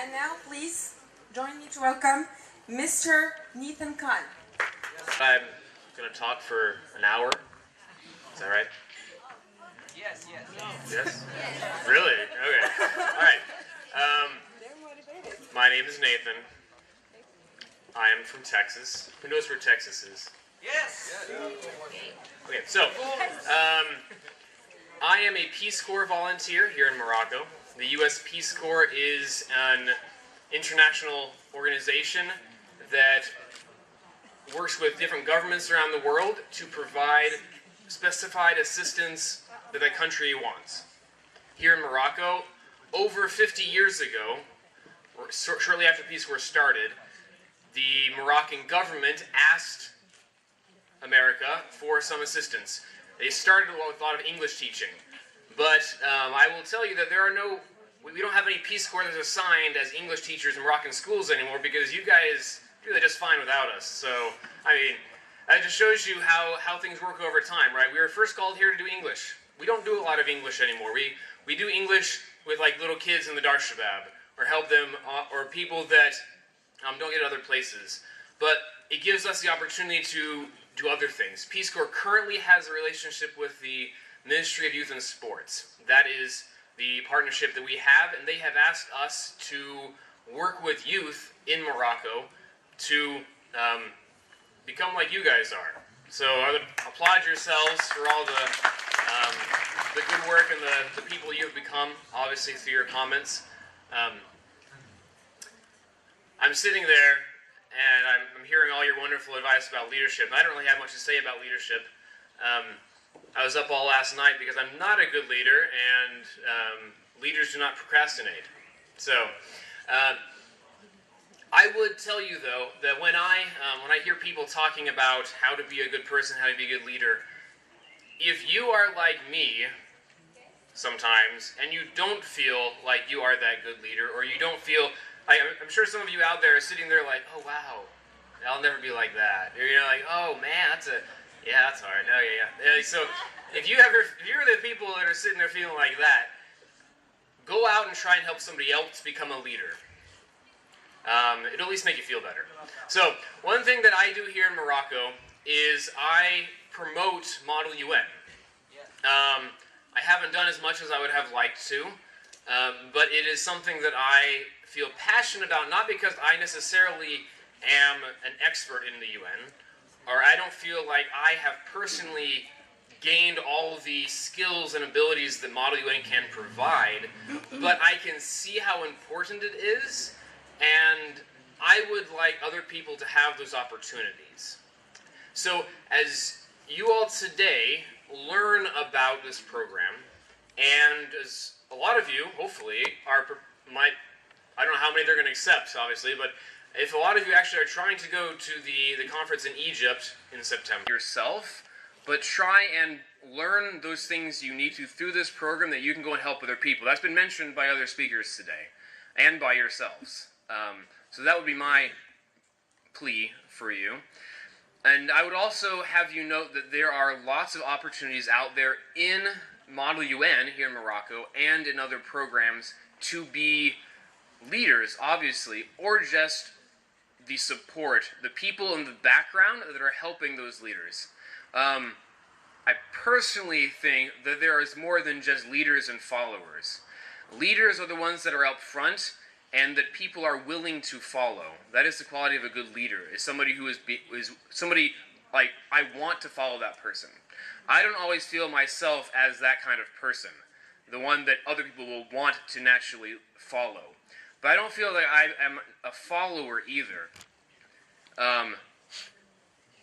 And now, please join me to welcome Mr. Nathan Kuhn. I'm going to talk for an hour. Is that right? Yes. Yes? Really? Okay. All right. My name is Nathan. I am from Texas. Who knows where Texas is? Yes. Okay, so I am a Peace Corps volunteer here in Morocco. The U.S. Peace Corps is an international organization that works with different governments around the world to provide specified assistance that a country wants. Here in Morocco, over 50 years ago, shortly after Peace Corps started, the Moroccan government asked America for some assistance. They started with a lot of English teaching, but I will tell you that we don't have any Peace Corps that's assigned as English teachers in Moroccan schools anymore because you guys do that just fine without us. So, I mean, that just shows you how things work over time, right? We were first called here to do English. We don't do a lot of English anymore. We do English with like little kids in the Dar Shabab, or help them, or people that don't get other places. But it gives us the opportunity to do other things. Peace Corps currently has a relationship with the Ministry of Youth and Sports. That is the partnership that we have, and they have asked us to work with youth in Morocco to become like you guys are. So I would applaud yourselves for all the good work and the people you have become, obviously through your comments. I'm sitting there, and I'm hearing all your wonderful advice about leadership. I don't really have much to say about leadership. I was up all last night because I'm not a good leader, and leaders do not procrastinate. So, I would tell you, though, that when I hear people talking about how to be a good person, how to be a good leader, if you are like me sometimes, and you don't feel like you are that good leader, or you don't feel... I'm sure some of you out there are sitting there like, oh, wow, I'll never be like that. Or you're like, oh, man, that's hard. No, yeah. So if you're the people that are sitting there feeling like that, go out and try and help somebody else become a leader. It'll at least make you feel better. So one thing that I do here in Morocco is I promote Model UN. I haven't done as much as I would have liked to, but it is something that I feel passionate about, not because I necessarily am an expert in the UN, or I don't feel like I have personally gained all the skills and abilities that Model UN can provide, but I can see how important it is, and I would like other people to have those opportunities. So as you all today learn about this program, and as a lot of you, hopefully, I don't know how many they're going to accept, obviously, but if a lot of you actually are trying to go to the conference in Egypt in September yourself, but try and learn those things you need to through this program that you can go and help other people. That's been mentioned by other speakers today, and by yourselves. So that would be my plea for you. And I would also have you note that there are lots of opportunities out there in Model UN here in Morocco and in other programs to be leaders, obviously, or just the support, the people in the background that are helping those leaders. I personally think that there is more than just leaders and followers. Leaders are the ones that are up front and that people are willing to follow. That is the quality of a good leader, is somebody who is somebody like, I want to follow that person. I don't always feel myself as that kind of person, the one that other people will want to naturally follow. But I don't feel like I am a follower either.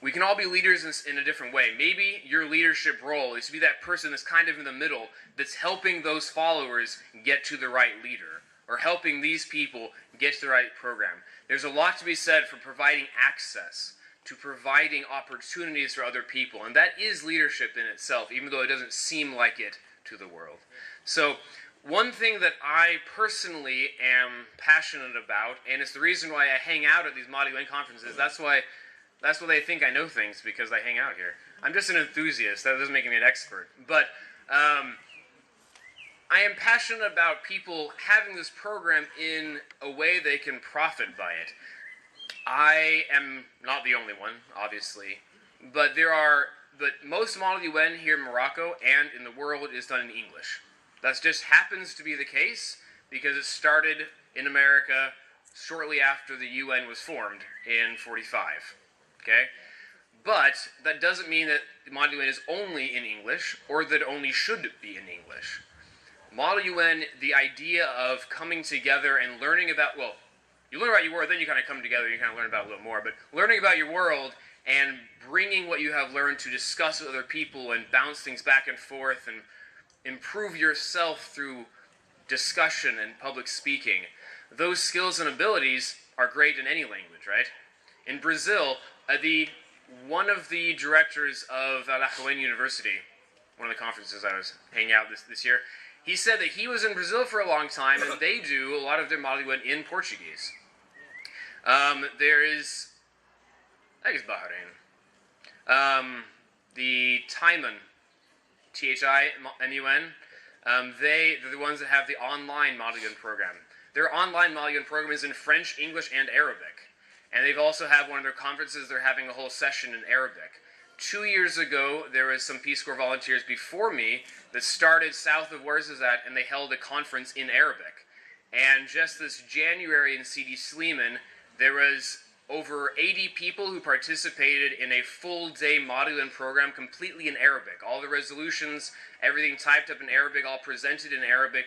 We can all be leaders in a different way. Maybe your leadership role is to be that person that's kind of in the middle, that's helping those followers get to the right leader, or helping these people get to the right program. There's a lot to be said for providing access, to providing opportunities for other people, and that is leadership in itself, even though it doesn't seem like it to the world. So, one thing that I personally am passionate about, and it's the reason why I hang out at these Model UN conferences, that's why they think I know things, because I hang out here. I'm just an enthusiast. That doesn't make me an expert. But I am passionate about people having this program in a way they can profit by it. I am not the only one, obviously, but most Model UN here in Morocco and in the world is done in English. That just happens to be the case because it started in America shortly after the UN was formed in 45. Okay? But that doesn't mean that Model UN is only in English or that it only should be in English. Model UN, the idea of coming together and learning about, well, you learn about your world, then you kind of come together, you kind of learn about it a little more, but learning about your world and bringing what you have learned to discuss with other people and bounce things back and forth and improve yourself through discussion and public speaking. Those skills and abilities are great in any language, right? In Brazil, one of the directors of Alajuela University, one of the conferences I was hanging out this year, he said that he was in Brazil for a long time, and they do a lot of their Model UN in Portuguese. There is, I guess, Bahrain. The NAIMUN, THIMUN, they're the ones that have the online Model UN program. Their online Model UN program is in French, English, and Arabic. And they've also had one of their conferences, they're having a whole session in Arabic. 2 years ago, there was some Peace Corps volunteers before me that started south of Ouarzazate, and they held a conference in Arabic. And just this January in Sidi Slimane, there was over 80 people who participated in a full-day Model UN program completely in Arabic. All the resolutions, everything typed up in Arabic, all presented in Arabic,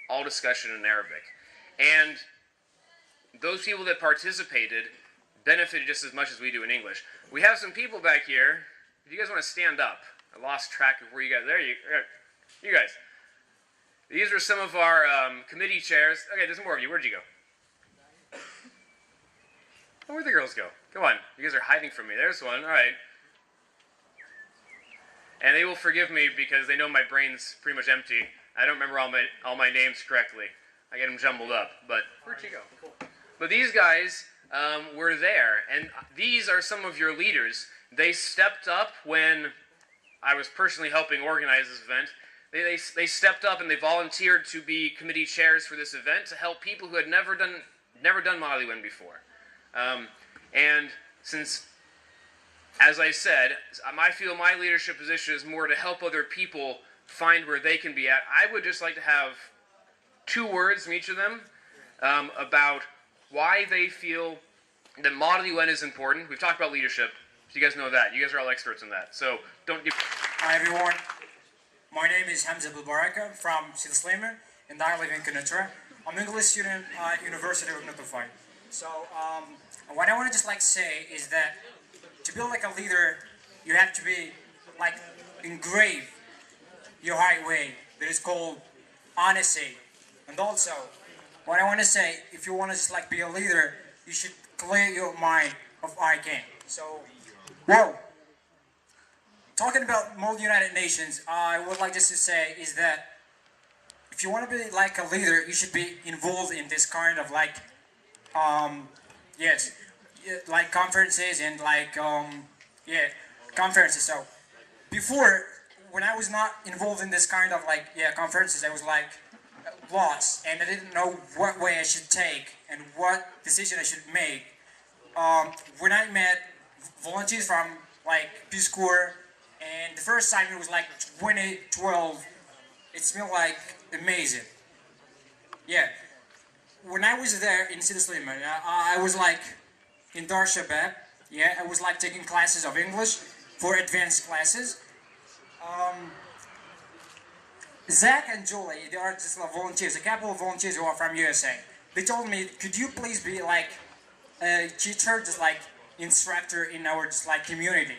all discussion in Arabic. And those people that participated benefited just as much as we do in English. We have some people back here. If you guys want to stand up, I lost track of where you guys. There you guys. These were some of our committee chairs. Okay, there's more of you. Where'd you go? Oh, where'd the girls go? Come on, you guys are hiding from me. There's one. All right. And they will forgive me because they know my brain's pretty much empty. I don't remember all my names correctly. I get them jumbled up. But where'd you go? Cool. But these guys were there, and these are some of your leaders. They stepped up when I was personally helping organize this event. They stepped up and they volunteered to be committee chairs for this event to help people who had never done Model UN before. And since, as I said, I feel my leadership position is more to help other people find where they can be at. I would just like to have 2 words from each of them about why they feel that Model UN is important. We've talked about leadership, so you guys know that. You guys are all experts in that. So don't give... Hi everyone, my name is Hamza Bilbaraka from Sidi Slimane, and I live in Canatra. I'm an English student at University of Notify. So what I want to just like say is that to be like a leader, you have to be like engrave your highway that is called honesty. And also, what I want to say, if you want to just like be a leader, you should clear your mind of I can. So, whoa. Talking about United Nations, I would like just to say is that if you want to be like a leader, you should be involved in this kind of like, yes, like conferences and like, conferences. So, before, when I was not involved in this kind of like, conferences, I was like lost and I didn't know what way I should take and what decision I should make. When I met volunteers from like Peace Corps, and the first time it was like 2012, it's been like amazing. Yeah, when I was there in Sidi Slimane, I was like in Rabat. Yeah, I was like taking classes of English for advanced classes. Zach and Julie, they are just like volunteers, a couple of volunteers who are from USA. They told me, could you please be like a teacher, just like instructor in our just like community?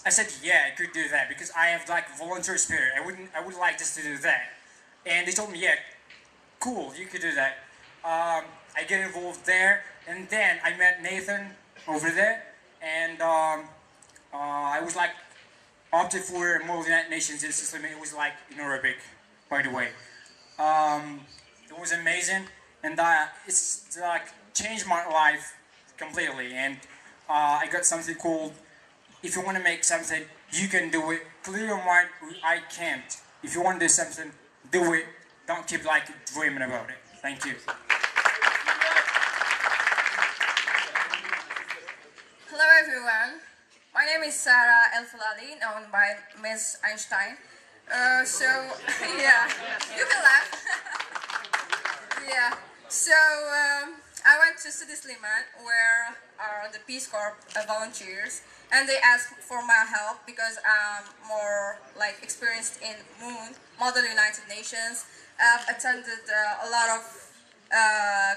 I said, yeah, I could do that because I have like volunteer spirit. I would like just to do that. And they told me, yeah, cool, you could do that. I get involved there, and then I met Nathan over there, and I was like opted for United Nations in Sicily. It was like in Arabic, by the way. It was amazing, and it's like changed my life completely. And I got something called, if you want to make something, you can do it. Clear your mind, I can't. If you want to do something, do it. Don't keep like dreaming about it. Thank you. Hello everyone, my name is Sarah El Faladi, known by Miss Einstein. Yeah, you can laugh. Yeah, I went to Studies Liman, where are the Peace Corps volunteers, and they asked for my help because I'm more like experienced in MUN, Model United Nations. I've attended a lot of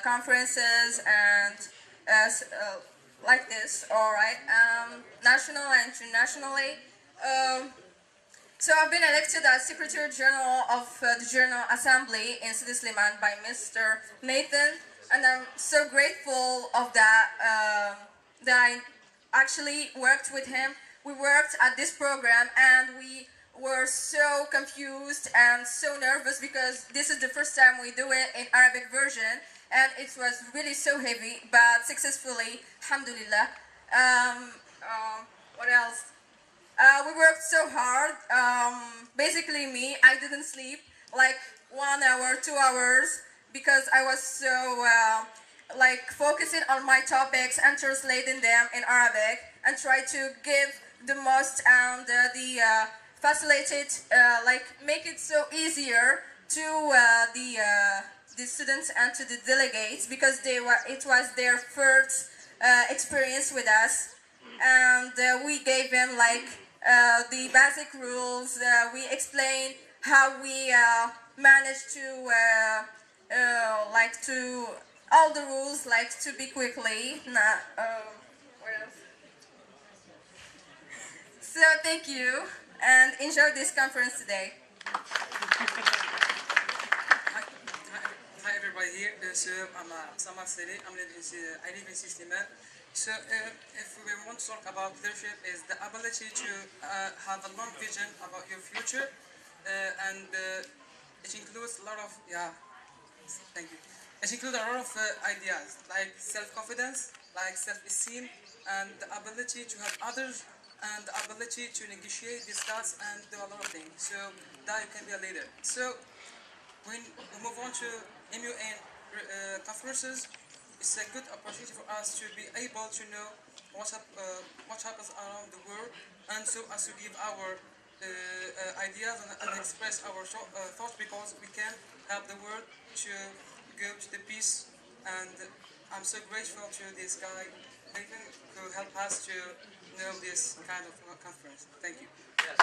conferences and like this, alright, national and internationally. So I've been elected as Secretary General of the General Assembly in Sidi Sliman by Mr. Nathan, and I'm so grateful of that, that I actually worked with him. We worked at this program and we were so confused and so nervous because this is the first time we do it in Arabic version, and it was really so heavy, but successfully, alhamdulillah. What else? We worked so hard. Basically me, I didn't sleep like 1 hour, 2 hours, because I was so like focusing on my topics and translating them in Arabic and try to give the most and facilitate, like make it so easier to the students and to the delegates, because it was their first experience with us, and we gave them like the basic rules. We explained how we managed to like to all the rules, like to be quickly. Not what else? So thank you and enjoy this conference today. Hi everybody here. I'm Samad Sidi. I live in Sistema. So if we want to talk about leadership, is the ability to have a long vision about your future, and it includes a lot of thank you. It includes a lot of ideas like self-confidence, like self-esteem, and the ability to help others, and the ability to negotiate, discuss, and do a lot of things. So that you can be a leader. So when we move on to MUN conferences, it's a good opportunity for us to be able to know what happens around the world, and so as to give our ideas and express our thoughts, because we can help the world to go to the peace. And I'm so grateful to this guy, Nathan, who helped us to know this kind of conference. Thank you. Yes.